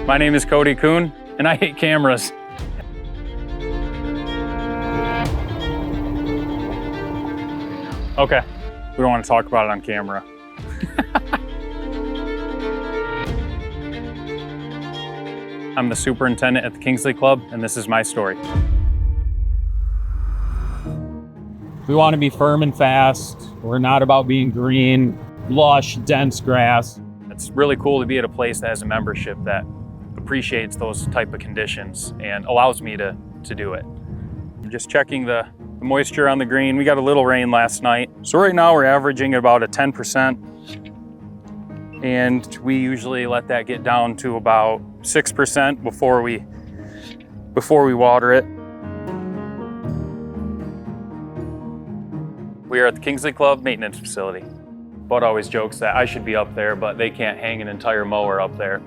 My name is Cody Kuhn, and I hate cameras. Okay, we don't want to talk about it on camera. I'm the superintendent at the Kingsley Club, and this is my story. We want to be firm and fast. We're not about being green, lush, dense grass. It's really cool to be at a place that has a membership that appreciates those type of conditions and allows me to do it. I'm just checking the moisture on the green. We got a little rain last night. So right now we're averaging about a 10%. And we usually let that get down to about 6% before we water it. We are at the Kingsley Club maintenance facility. Bud always jokes that I should be up there, but they can't hang an entire mower up there.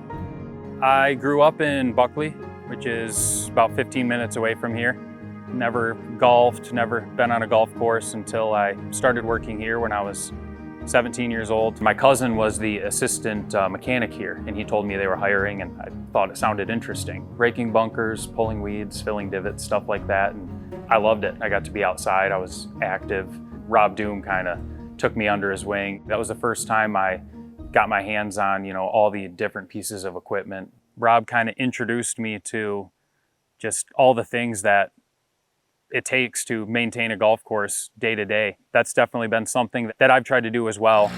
I grew up in Buckley, which is about 15 minutes away from here. Never golfed, never been on a golf course until I started working here when I was 17 years old. My cousin was the assistant mechanic here, and he told me they were hiring, and I thought it sounded interesting. Raking bunkers, pulling weeds, filling divots, stuff like that, and I loved it. I got to be outside, I was active. Rob Doom kind of took me under his wing. That was the first time I got my hands on, all the different pieces of equipment. Rob kind of introduced me to just all the things that it takes to maintain a golf course day to day. That's definitely been something that I've tried to do as well.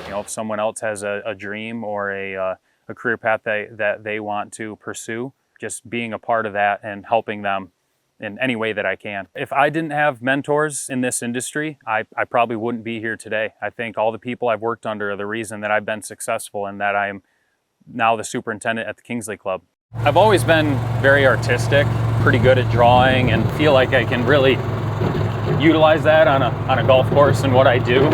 If someone else has a dream or a career path that they want to pursue, just being a part of that and helping them in any way that I can. If I didn't have mentors in this industry, I probably wouldn't be here today. I think all the people I've worked under are the reason that I've been successful and that I'm now the superintendent at the Kingsley Club. I've always been very artistic, pretty good at drawing, and feel like I can really utilize that on a golf course and what I do.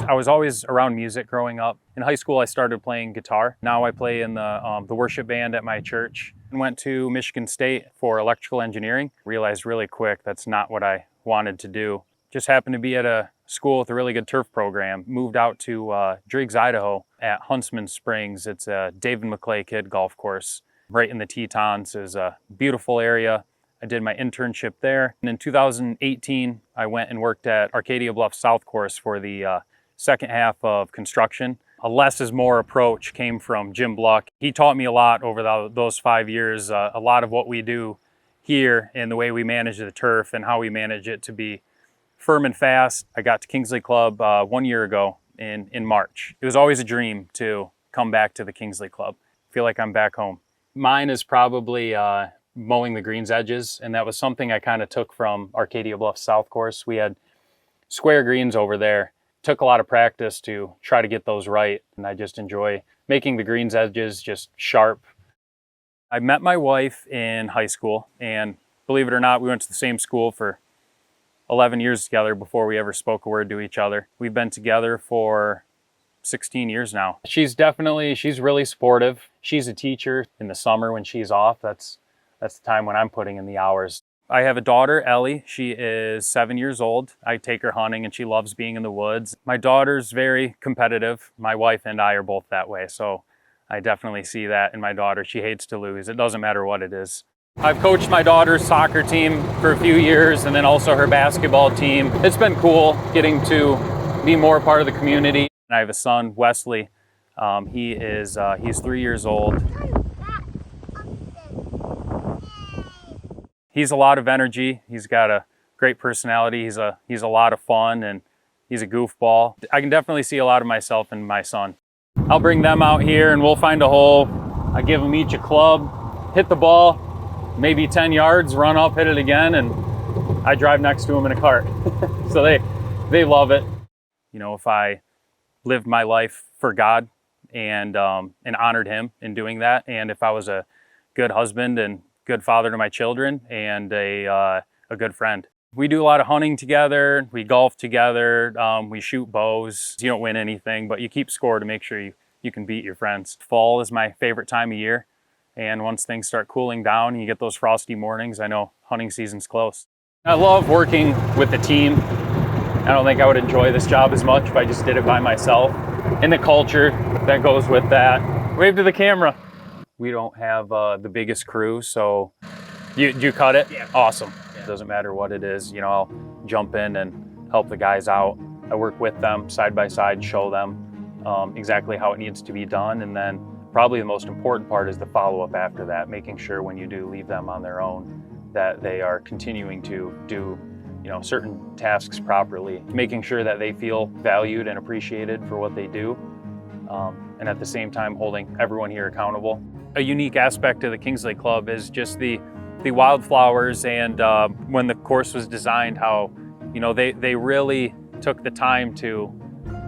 I was always around music growing up. In high school, I started playing guitar. Now I play in the worship band at my church. And went to Michigan State for electrical engineering. Realized really quick that's not what I wanted to do. Just happened to be at a school with a really good turf program. Moved out to Driggs, Idaho at Huntsman Springs. It's a David McClay Kid golf course right in the Tetons. It's a beautiful area. I did my internship there. And in 2018, I went and worked at Arcadia Bluff South Course for the second half of construction. A less is more approach came from Jim Bluck. He taught me a lot over those 5 years, a lot of what we do here and the way we manage the turf and how we manage it to be firm and fast. I got to Kingsley Club 1 year ago in March. It was always a dream to come back to the Kingsley Club. I feel like I'm back home. Mine is probably mowing the greens edges, and that was something I kind of took from Arcadia Bluff South Course. We had square greens over there. Took a lot of practice to try to get those right, and I just enjoy making the greens edges just sharp. I met my wife in high school, and believe it or not, we went to the same school for 11 years together before we ever spoke a word to each other. We've been together for 16 years now. She's really supportive. She's a teacher. In the summer when she's off, that's the time when I'm putting in the hours. I have a daughter, Ellie. She is 7 years old. I take her hunting and she loves being in the woods. My daughter's very competitive. My wife and I are both that way, so I definitely see that in my daughter. She hates to lose. It doesn't matter what it is. I've coached my daughter's soccer team for a few years and then also her basketball team. It's been cool getting to be more a part of the community. I have a son, Wesley. He's 3 years old. He's a lot of energy. He's got a great personality. He's a lot of fun, and he's a goofball. I can definitely see a lot of myself in my son. I'll bring them out here and we'll find a hole. I give them each a club, hit the ball, maybe 10 yards, run up, hit it again, and I drive next to them in a cart. So they love it. If I lived my life for God and honored Him in doing that, and if I was a good husband and good father to my children and a good friend. We do a lot of hunting together, we golf together, we shoot bows. You don't win anything, but you keep score to make sure you can beat your friends. Fall is my favorite time of year, and once things start cooling down and you get those frosty mornings, I know hunting season's close. I love working with the team. I don't think I would enjoy this job as much if I just did it by myself. And the culture that goes with that. Wave to the camera. We don't have the biggest crew, so you cut it? Yeah. Awesome. Yeah. It doesn't matter what it is. You know, I'll jump in and help the guys out. I work with them side by side, show them exactly how it needs to be done. And then probably the most important part is the follow-up after that, making sure when you do leave them on their own that they are continuing to do certain tasks properly, making sure that they feel valued and appreciated for what they do, and at the same time holding everyone here accountable. A unique aspect of the Kingsley Club is just the wildflowers, and when the course was designed, how they really took the time to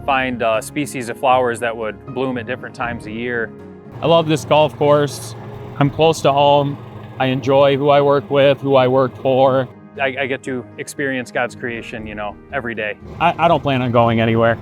find species of flowers that would bloom at different times of year. I love this golf course. I'm close to home. I enjoy who I work with, who I work for. I get to experience God's creation, every day. I don't plan on going anywhere.